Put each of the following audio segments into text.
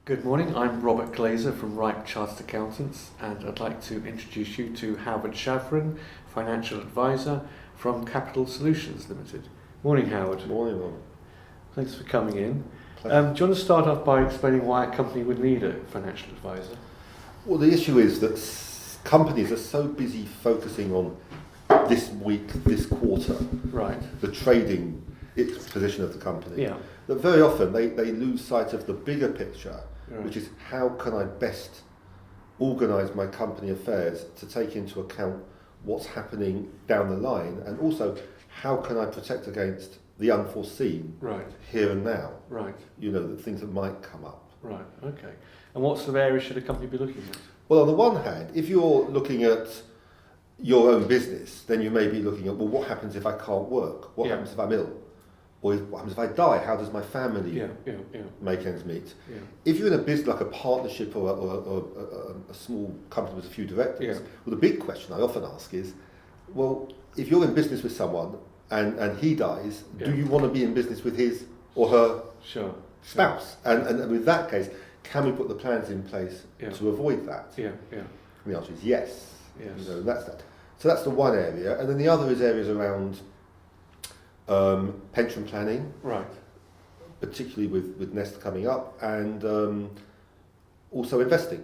Good morning, I'm Robert Glazer from Ripe Chartered Accountants, and I'd like to introduce you to Howard Schaverien, Financial Advisor from Capital Solutions Limited. Morning, Howard. Morning, Robert. Thanks for coming in. Do Pleasure. you want to start off by explaining why a company would need a financial advisor? Well, the issue is that companies are so busy focusing on this week, this quarter, Right. the trading position of the company, Yeah. that very often they lose sight of the bigger picture, Right. which is how can I best organise my company affairs to take into account what's happening down the line, and also how can I protect against the unforeseen Right. here and now, Right. the things that might come up. Right. Okay. And what sort of areas should a company be looking at? Well, on the one hand, if you're looking at your own business, then you may be looking at, well, what happens if I can't work? What Yeah. happens if I'm ill? Or what happens if I die? How does my family Yeah. make ends meet? Yeah. If you're in a business like a partnership or a small company with a few directors, Yeah. well, the big question I often ask is, well, if you're in business with someone and he dies, do Yeah. you want to be in business with his or her Sure. spouse? And with that case, can we put the plans in place Yeah. to avoid that? Yeah. Yeah. And the answer is yes. Yes. That's that. So that's the one area, and then the other is areas around pension planning, Right. particularly with Nest coming up, and also investing.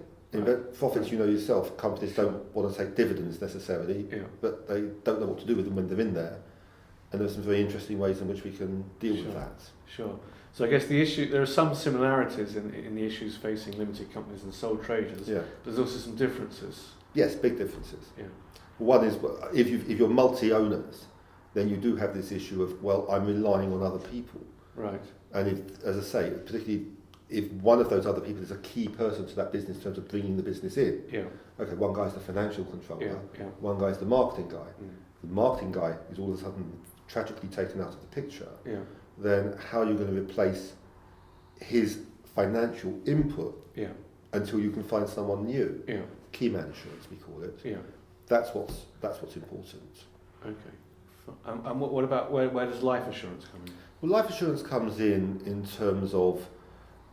Profits, you know yourself, companies don't want to take dividends necessarily, Yeah. but they don't know what to do with them when they're in there. And there's some very interesting ways in which we can deal Sure. with that. Sure. So I guess there are some similarities in the issues facing limited companies and sole traders. Yeah. There's also some differences. Yes, big differences. Yeah. One is if you're multi-owners, then you do have this issue of, well, I'm relying on other people. Right. And if, as I say, particularly if one of those other people is a key person to that business in terms of bringing the business in. Yeah. Okay, one guy's the financial controller, Yeah. Yeah. one guy's the marketing guy. Mm. The marketing guy is all of a sudden tragically taken out of the picture. Yeah. Then how are you going to replace his financial input Yeah. until you can find someone new? Yeah. Key man assurance, we call it. Yeah. That's what's important. Okay. And what about where does life assurance come in? Well, life assurance comes in terms of,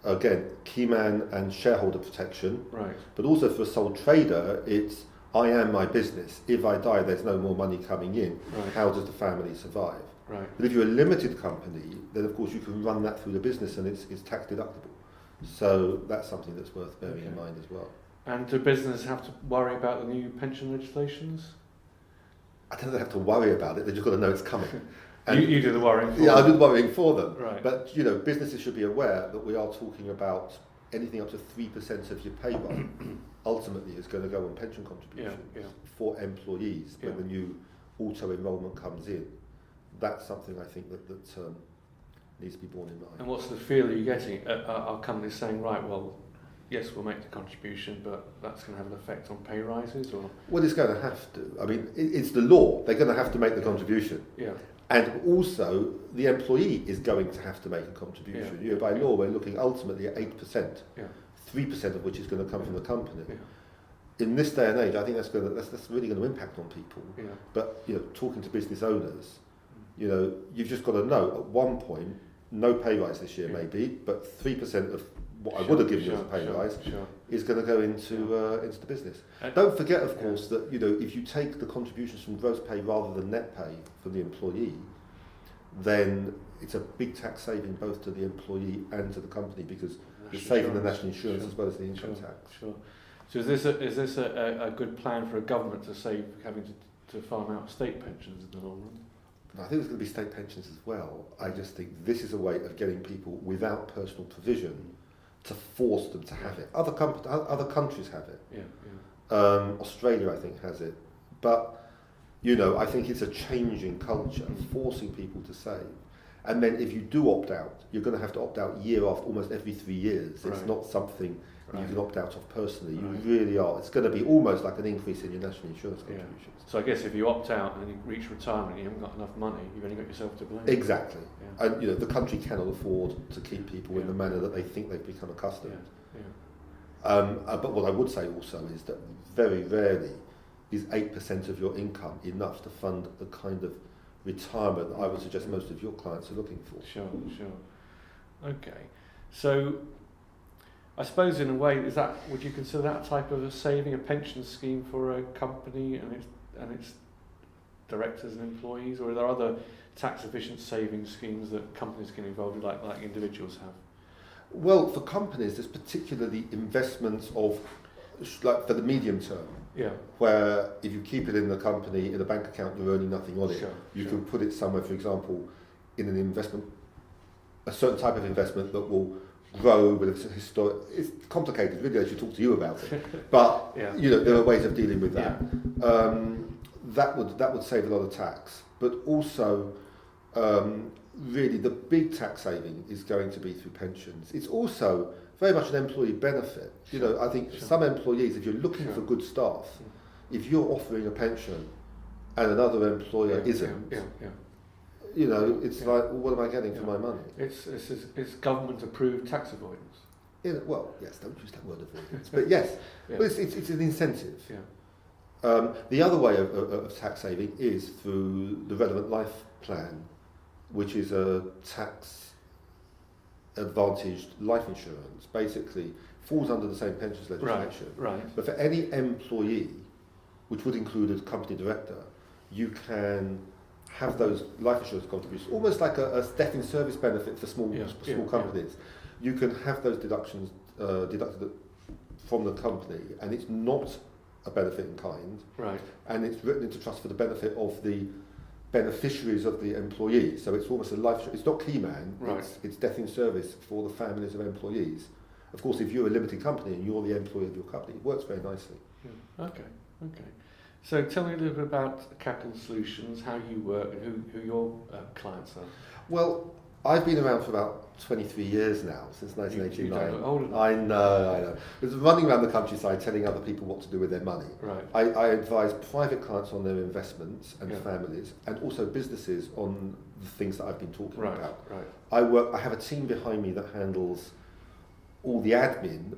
again, key man and shareholder protection, Right. but also for a sole trader, it's I am my business. If I die, there's no more money coming in. Right. How does the family survive? Right. But if you're a limited company, then of course you can run that through the business and it's tax deductible. So that's something that's worth bearing in mind as well. And do businesses have to worry about the new pension legislations? I don't know if they have to worry about it, they've just got to know it's coming. You do the worrying for Yeah, them. I've been worrying for them. Right. But businesses should be aware that we are talking about anything up to 3% of your payroll ultimately is going to go on pension contributions Yeah. for employees when Yeah. the new auto enrolment comes in. That's something I think that needs to be borne in mind. And what's the feel are you getting? Are companies saying, right, well, yes, we'll make the contribution, but that's going to have an effect on pay rises, or? Well, it's going to have to. I mean, it's the law. They're going to have to make the contribution. Yeah. And also, the employee is going to have to make a contribution. Yeah. By law, we're looking ultimately at 8%, Yeah. 3% of which is going to come from the company. Yeah. In this day and age, I think that's really going to impact on people. Yeah. But talking to business owners, you've just got to know at one point, no pay rise this year Yeah. maybe, but 3% of what I Sure, would have given you sure, as a pay sure, rise sure. is going to go into the business. And- Don't forget, of Yeah. course, that if you take the contributions from gross pay rather than net pay from the employee, then it's a big tax saving both to the employee and to the company because you're National saving the insurance. national insurance Sure. as well as the income Sure. tax. Sure. So is this a good plan for a government to save having to farm out state pensions in the long run? I think there's going to be state pensions as well. I just think this is a way of getting people without personal provision to force them to have it. Other countries have it. Yeah. Australia, I think, has it. But, I think it's a changing culture, forcing people to save. And then if you do opt out, you're going to have to opt out year after almost every 3 years. It's Right. not something you Right. can opt out of personally. You Right. really are. It's going to be almost like an increase in your national insurance Yeah. contributions. So I guess if you opt out and you reach retirement and you haven't got enough money, you've only got yourself to blame. Exactly. Yeah. And the country cannot afford to keep people in Yeah. the manner that they think they've become accustomed. Yeah. But what I would say also is that very rarely is 8% of your income enough to fund the kind of retirement that I would suggest most of your clients are looking for. Sure. Okay. So I suppose in a way, would you consider that type of a saving, a pension scheme for a company and its directors and employees, or are there other tax efficient saving schemes that companies can involve in, like individuals have? Well, for companies, there's particularly investments of, like for the medium term, where if you keep it in the company, in a bank account, you're earning nothing on it. You can put it somewhere, for example, in an investment, a certain type of investment that will grow with a historic. It's complicated, really. I should talk to you about it, but there are ways of dealing with that. That would save a lot of tax, but also really the big tax saving is going to be through pensions. It's also very much an employee benefit. I think some employees, if you're looking for good staff, if you're offering a pension and another employer isn't, it's like, well, what am I getting for my money? It's government approved tax avoidance. Well, yes, don't use that word avoidance, but yes, but it's an incentive. The other way of tax saving is through the relevant life plan, which is a tax advantaged life insurance. Basically falls under the same pensions legislation. Right. But for any employee, which would include a company director, you can have those life insurance contributions, almost like a death in service benefit for small companies. You can have those deductions deducted from the company, and it's not a benefit in kind. Right. And it's written into trust for the benefit of the beneficiaries of the employee. So it's almost a life. It's not key man. Right. It's death in service for the families of employees. Of course, if you're a limited company and you're the employee of your company, it works very nicely. Okay. So tell me a little bit about Capital Solutions, how you work, and who your clients are. Well, I've been around for about 23 years now, since 1989. You don't look old enough. I know. I was running around the countryside telling other people what to do with their money. Right. I advise private clients on their investments and families, and also businesses on the things that I've been talking about. Right. I have a team behind me that handles all the admin.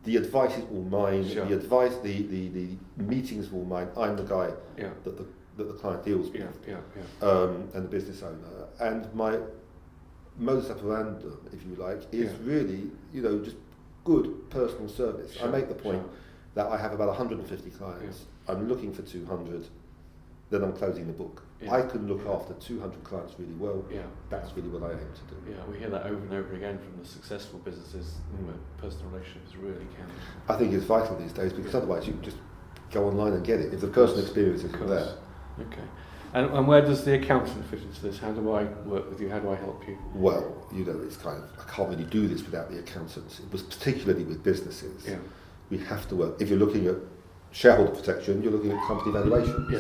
The advice is all mine. Sure. The advice, the meetings are all mine. I'm the guy that the client deals with, and the business owner. And my modus operandum, if you like, is really, just good personal service. Sure. I make the point that I have about 150 clients. I'm looking for 200. Then I'm closing the book. I can look after 200 clients really well. That's really what I aim to do. We hear that over and over again from the successful businesses. Personal relationships really count. I think it's vital these days, because otherwise you can just go online and get it if the personal experience isn't there. Okay. And where does the accountant fit into this? How do I work with you? How do I help you? Well, it's kind of, I can't really do this without the accountants. It was particularly with businesses. We have to work. If you're looking at shareholder protection, you're looking at company valuations.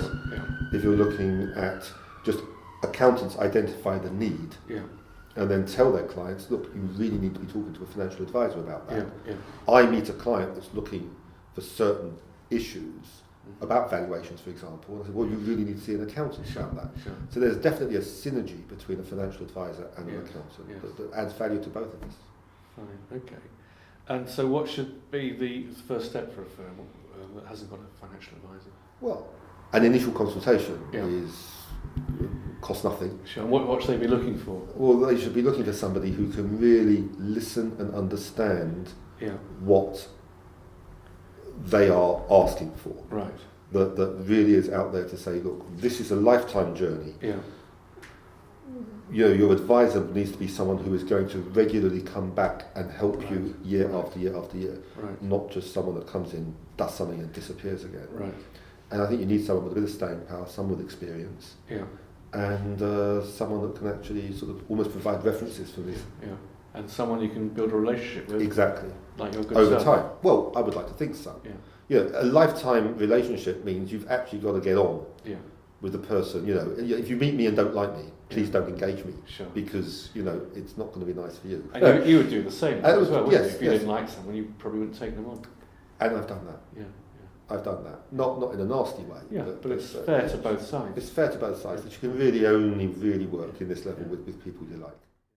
If you're looking at just accountants identify the need and then tell their clients, look, you really need to be talking to a financial advisor about that. I meet a client that's looking for certain issues about valuations, for example, and I said, well, you really need to see an accountant about that. So there's definitely a synergy between a financial advisor and an accountant that adds value to both of us. Fine, okay. And so what should be the first step for a firm that hasn't got a financial advisor? Well, an initial consultation costs nothing. Sure. And what should they be looking for? Well, they should be looking for somebody who can really listen and understand what they are asking for. Right. That really is out there to say, look, this is a lifetime journey. Your advisor needs to be someone who is going to regularly come back and help you year after year after year, not just someone that comes in, does something and disappears again. Right. And I think you need someone with a bit of staying power, someone with experience, and someone that can actually sort of almost provide references for this. And someone you can build a relationship with. Exactly. Like your good over self. time. Well, I would like to think so. A lifetime relationship means you've actually got to get on with the person. If you meet me and don't like me, please don't engage me, because it's not going to be nice for you. And you would do the same as well, wouldn't you? If you didn't like someone, you probably wouldn't take them on. And I've done that. I've done that. Not in a nasty way. But it's fair to both sides. It's fair to both sides that you can really only really work in this level with people you like.